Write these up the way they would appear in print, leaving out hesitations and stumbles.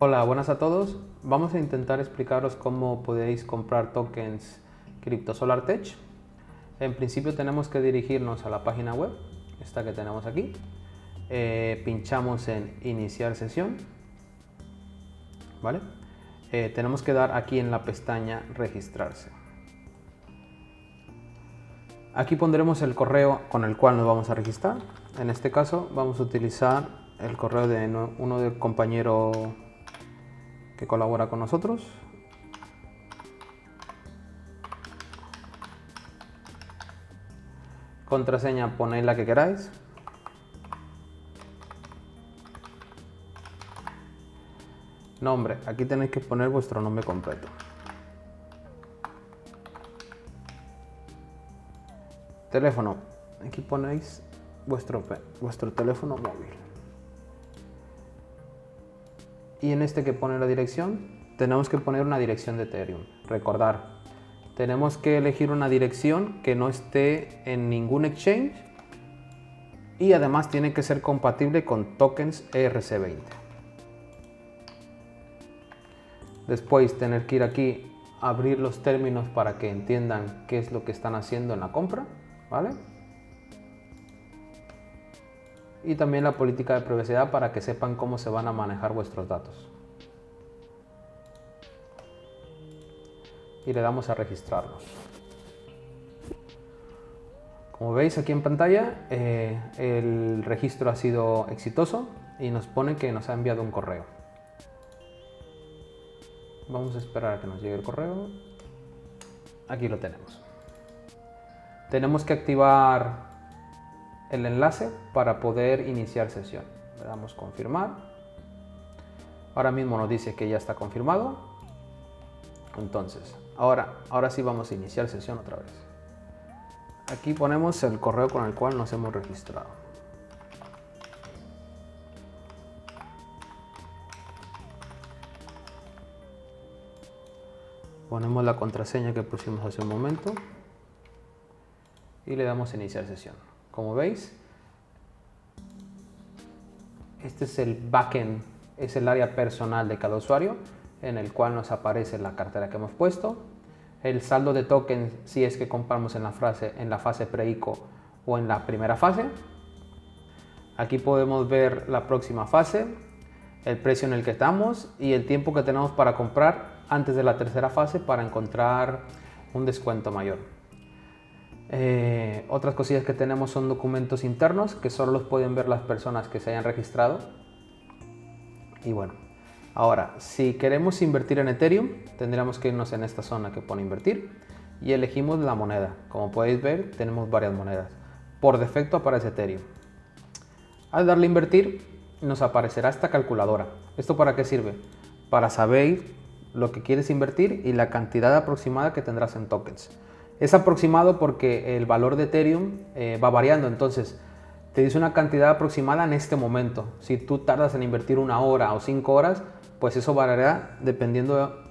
Hola, buenas a todos. Vamos a intentar explicaros cómo podéis comprar tokens CryptoSolarTech. En principio tenemos que dirigirnos a la página web, esta que tenemos aquí. Pinchamos en iniciar sesión, ¿vale? Tenemos que dar aquí en la pestaña registrarse. Aquí pondremos el correo con el cual nos vamos a registrar. En este caso vamos a utilizar el correo de uno del compañero que colabora con nosotros. Contraseña, ponéis la que queráis. Nombre, aquí tenéis que poner vuestro nombre completo. Teléfono, aquí ponéis vuestro teléfono móvil. Y en este que pone la dirección, tenemos que poner una dirección de Ethereum. Recordar, tenemos que elegir una dirección que no esté en ningún exchange y además tiene que ser compatible con tokens ERC20. Después tener que ir aquí a abrir los términos para que entiendan qué es lo que están haciendo en la compra, ¿vale? Y también la política de privacidad para que sepan cómo se van a manejar vuestros datos. Y le damos a registrarnos. Como veis aquí en pantalla, el registro ha sido exitoso y nos pone que nos ha enviado un correo. Vamos a esperar a que nos llegue el correo. Aquí lo tenemos. Tenemos que activar el enlace para poder iniciar sesión. Le damos confirmar. Ahora mismo nos dice que ya está confirmado. Entonces, ahora sí vamos a iniciar sesión otra vez. Aquí ponemos el correo con el cual nos hemos registrado. Ponemos la contraseña que pusimos hace un momento y le damos a iniciar sesión. Como veis, este es el backend, es el área personal de cada usuario en el cual nos aparece la cartera que hemos puesto, el saldo de tokens si es que compramos en la fase pre-ICO o en la primera fase. Aquí podemos ver la próxima fase, el precio en el que estamos y el tiempo que tenemos para comprar antes de la tercera fase para encontrar un descuento mayor. Otras cosillas que tenemos son documentos internos que solo los pueden ver las personas que se hayan registrado. Y bueno, ahora si queremos invertir en Ethereum tendríamos que irnos en esta zona que pone invertir y elegimos la moneda. Como podéis ver tenemos varias monedas. Por defecto aparece Ethereum. Al darle a invertir nos aparecerá esta calculadora. ¿Esto para qué sirve? Para saber lo que quieres invertir y la cantidad aproximada que tendrás en tokens. Es aproximado porque el valor de Ethereum va variando, entonces te dice una cantidad aproximada en este momento. Si tú tardas en invertir 1 hora o 5 horas, pues eso variará dependiendo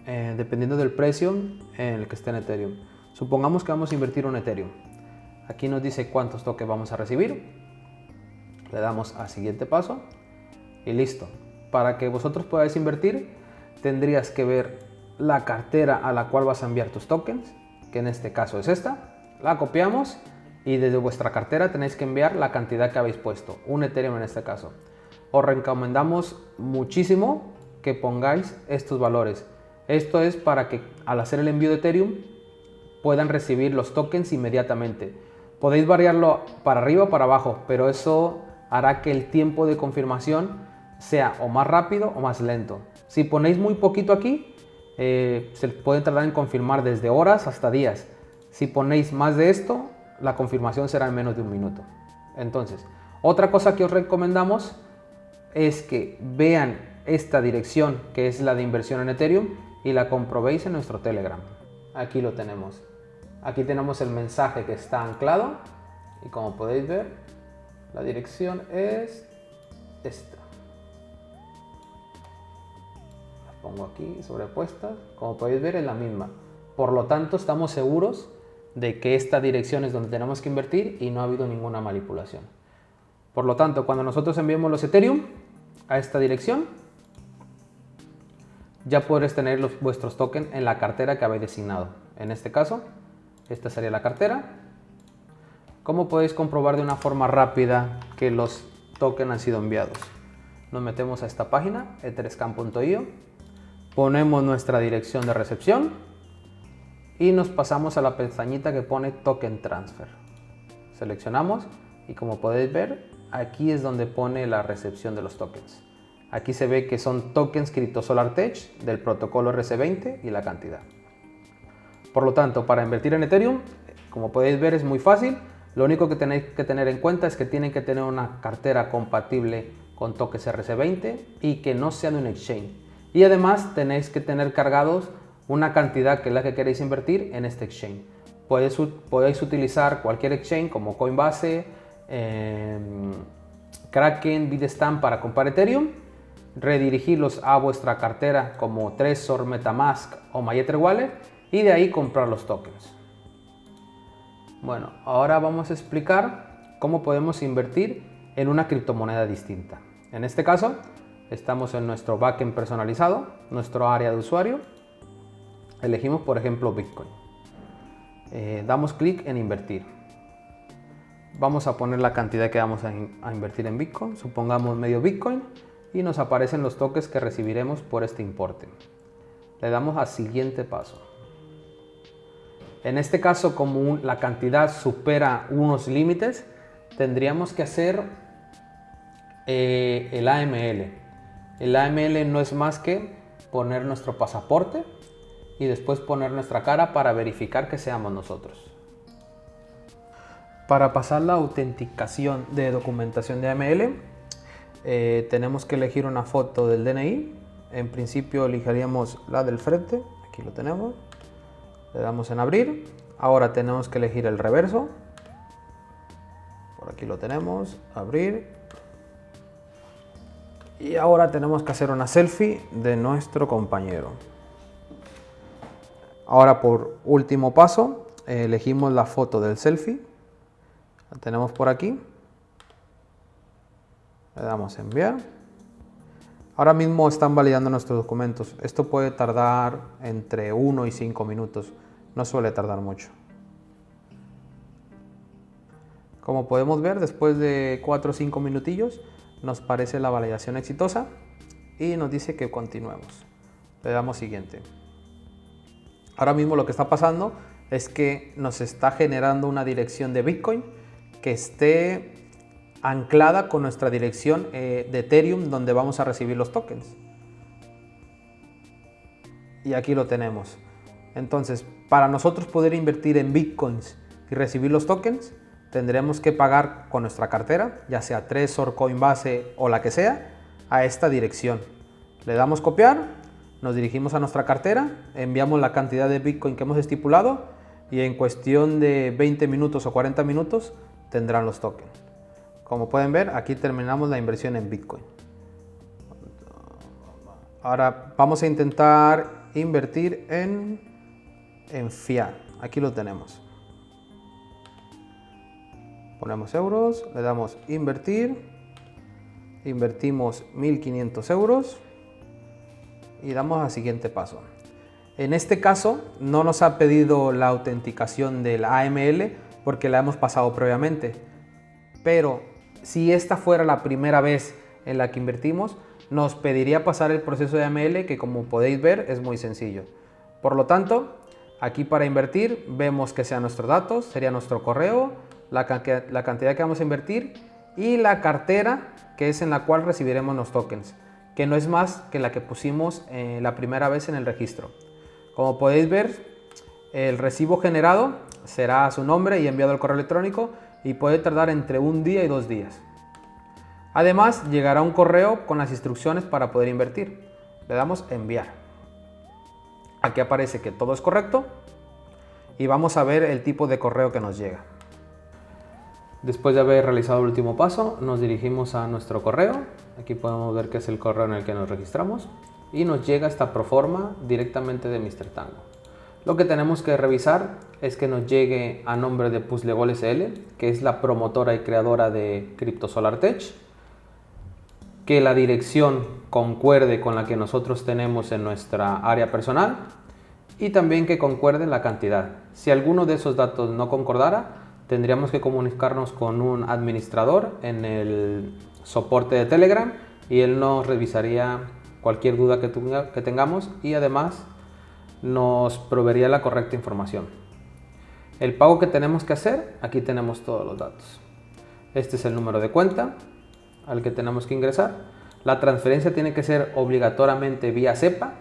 del precio en el que esté en Ethereum. Supongamos que vamos a invertir un Ethereum. Aquí nos dice cuántos tokens vamos a recibir. Le damos a siguiente paso y listo. Para que vosotros podáis invertir, tendrías que ver la cartera a la cual vas a enviar tus tokens, que en este caso es esta. La copiamos y desde vuestra cartera tenéis que enviar la cantidad que habéis puesto, un Ethereum en este caso. Os recomendamos muchísimo que pongáis estos valores. Esto es para que al hacer el envío de Ethereum puedan recibir los tokens inmediatamente. Podéis variarlo para arriba o para abajo, pero eso hará que el tiempo de confirmación sea o más rápido o más lento. Si ponéis muy poquito aquí, se puede tardar en confirmar desde horas hasta días. Si ponéis más de esto, la confirmación será en menos de 1 minuto. Entonces, otra cosa que os recomendamos es que vean esta dirección que es la de inversión en Ethereum y la comprobéis en nuestro Telegram. Aquí lo tenemos. Aquí tenemos el mensaje que está anclado y como podéis ver, la dirección es esta. Pongo aquí sobrepuesta, como podéis ver es la misma. Por lo tanto estamos seguros de que esta dirección es donde tenemos que invertir y no ha habido ninguna manipulación. Por lo tanto, cuando nosotros enviemos los Ethereum a esta dirección, ya podréis tener vuestros tokens en la cartera que habéis designado. En este caso, esta sería la cartera. ¿Cómo podéis comprobar de una forma rápida que los tokens han sido enviados? Nos metemos a esta página, etherscan.io, ponemos nuestra dirección de recepción y nos pasamos a la pestañita que pone Token Transfer. Seleccionamos y como podéis ver, aquí es donde pone la recepción de los tokens. Aquí se ve que son tokens CryptoSolarTech del protocolo RC20 y la cantidad. Por lo tanto, para invertir en Ethereum, como podéis ver, es muy fácil. Lo único que tenéis que tener en cuenta es que tienen que tener una cartera compatible con tokens RC20 y que no sea de un exchange. Y además tenéis que tener cargados una cantidad que es la que queréis invertir en este exchange. Podéis utilizar cualquier exchange como Coinbase, Kraken, Bitstamp para comprar Ethereum, redirigirlos a vuestra cartera como Trezor, Metamask o MyEtherWallet y de ahí comprar los tokens. Bueno, ahora vamos a explicar cómo podemos invertir en una criptomoneda distinta. En este caso, estamos en nuestro backend personalizado, nuestro área de usuario. Elegimos, por ejemplo, Bitcoin. Damos clic en invertir. Vamos a poner la cantidad que vamos a invertir en Bitcoin. Supongamos medio Bitcoin y nos aparecen los tokens que recibiremos por este importe. Le damos a siguiente paso. En este caso, como la cantidad supera unos límites, tendríamos que hacer el AML. El AML no es más que poner nuestro pasaporte y después poner nuestra cara para verificar que seamos nosotros. Para pasar la autenticación de documentación de AML, tenemos que elegir una foto del DNI. En principio elegiríamos la del frente, aquí lo tenemos. Le damos en abrir. Ahora tenemos que elegir el reverso. Por aquí lo tenemos, abrir. Y ahora tenemos que hacer una selfie de nuestro compañero. Ahora, por último paso, elegimos la foto del selfie. La tenemos por aquí. Le damos a enviar. Ahora mismo están validando nuestros documentos. Esto puede tardar entre 1 y 5 minutos. No suele tardar mucho. Como podemos ver, después de 4 o 5 minutillos, nos parece la validación exitosa y nos dice que continuemos. Le damos siguiente. Ahora mismo lo que está pasando es que nos está generando una dirección de Bitcoin que esté anclada con nuestra dirección de Ethereum donde vamos a recibir los tokens. Y aquí lo tenemos. Entonces, para nosotros poder invertir en Bitcoins y recibir los tokens, tendremos que pagar con nuestra cartera, ya sea Trezor, Coinbase o la que sea, a esta dirección. Le damos copiar, nos dirigimos a nuestra cartera, enviamos la cantidad de Bitcoin que hemos estipulado y en cuestión de 20 minutos o 40 minutos tendrán los tokens. Como pueden ver, aquí terminamos la inversión en Bitcoin. Ahora vamos a intentar invertir en fiat. Aquí lo tenemos. Ponemos euros, le damos invertir, invertimos 1500 euros y damos al siguiente paso. En este caso no nos ha pedido la autenticación del AML porque la hemos pasado previamente, pero si esta fuera la primera vez en la que invertimos, nos pediría pasar el proceso de AML, que como podéis ver es muy sencillo. Por lo tanto, aquí para invertir vemos que sean nuestros datos, sería nuestro correo, la cantidad que vamos a invertir y la cartera que es en la cual recibiremos los tokens, que no es más que la que pusimos la primera vez en el registro. Como podéis ver, el recibo generado será a su nombre y enviado al correo electrónico y puede tardar entre 1 día y 2 días. Además, llegará un correo con las instrucciones para poder invertir. Le damos enviar. Aquí aparece que todo es correcto y vamos a ver el tipo de correo que nos llega. Después de haber realizado el último paso, nos dirigimos a nuestro correo. Aquí podemos ver que es el correo en el que nos registramos y nos llega esta proforma directamente de Mr. Tango. Lo que tenemos que revisar es que nos llegue a nombre de Puzzlegol SL, que es la promotora y creadora de CryptoSolarTech. que la dirección concuerde con la que nosotros tenemos en nuestra área personal y también que concuerde la cantidad. Si alguno de esos datos no concordara, tendríamos que comunicarnos con un administrador en el soporte de Telegram y él nos revisaría cualquier duda que tengamos y además nos proveería la correcta información. El pago que tenemos que hacer, aquí tenemos todos los datos. Este es el número de cuenta al que tenemos que ingresar. La transferencia tiene que ser obligatoriamente vía SEPA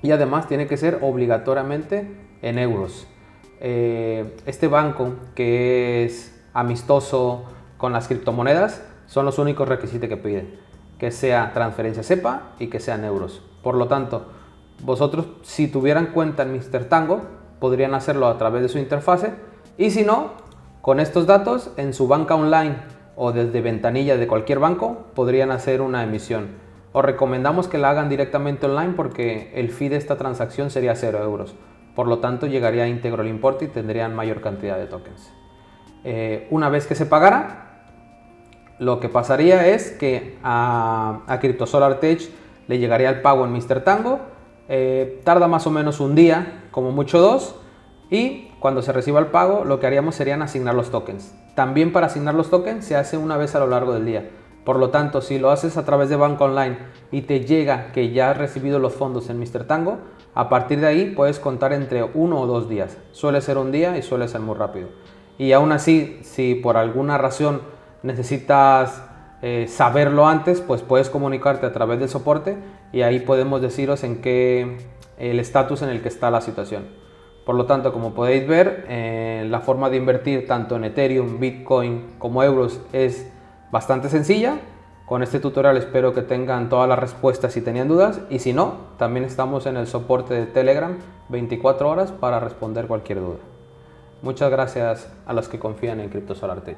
y además tiene que ser obligatoriamente en euros. Este banco, que es amistoso con las criptomonedas, son los únicos requisitos que piden: que sea transferencia SEPA y que sean euros. Por lo tanto, vosotros, si tuvieran cuenta en Mr. Tango, podrían hacerlo a través de su interfase, y si no, con estos datos en su banca online o desde ventanilla de cualquier banco podrían hacer una emisión. Os recomendamos que la hagan directamente online porque el fee de esta transacción sería 0 euros. Por lo tanto, llegaría íntegro el importe y tendrían mayor cantidad de tokens. Una vez que se pagara, lo que pasaría es que a CryptoSolarTech le llegaría el pago en Mr. Tango. Tarda más o menos un día, como mucho 2, y cuando se reciba el pago lo que haríamos serían asignar los tokens. También para asignar los tokens se hace una vez a lo largo del día. Por lo tanto, si lo haces a través de banca online y te llega que ya has recibido los fondos en Mr. Tango, a partir de ahí puedes contar entre 1 o 2 días. Suele ser un día y suele ser muy rápido. Y aún así, si por alguna razón necesitas saberlo antes, pues puedes comunicarte a través del soporte y ahí podemos deciros en qué el estatus en el que está la situación. Por lo tanto, como podéis ver, la forma de invertir tanto en Ethereum, Bitcoin como euros es bastante sencilla. Con este tutorial espero que tengan todas las respuestas si tenían dudas, y si no, también estamos en el soporte de Telegram 24 horas para responder cualquier duda. Muchas gracias a los que confían en CryptoSolarTech.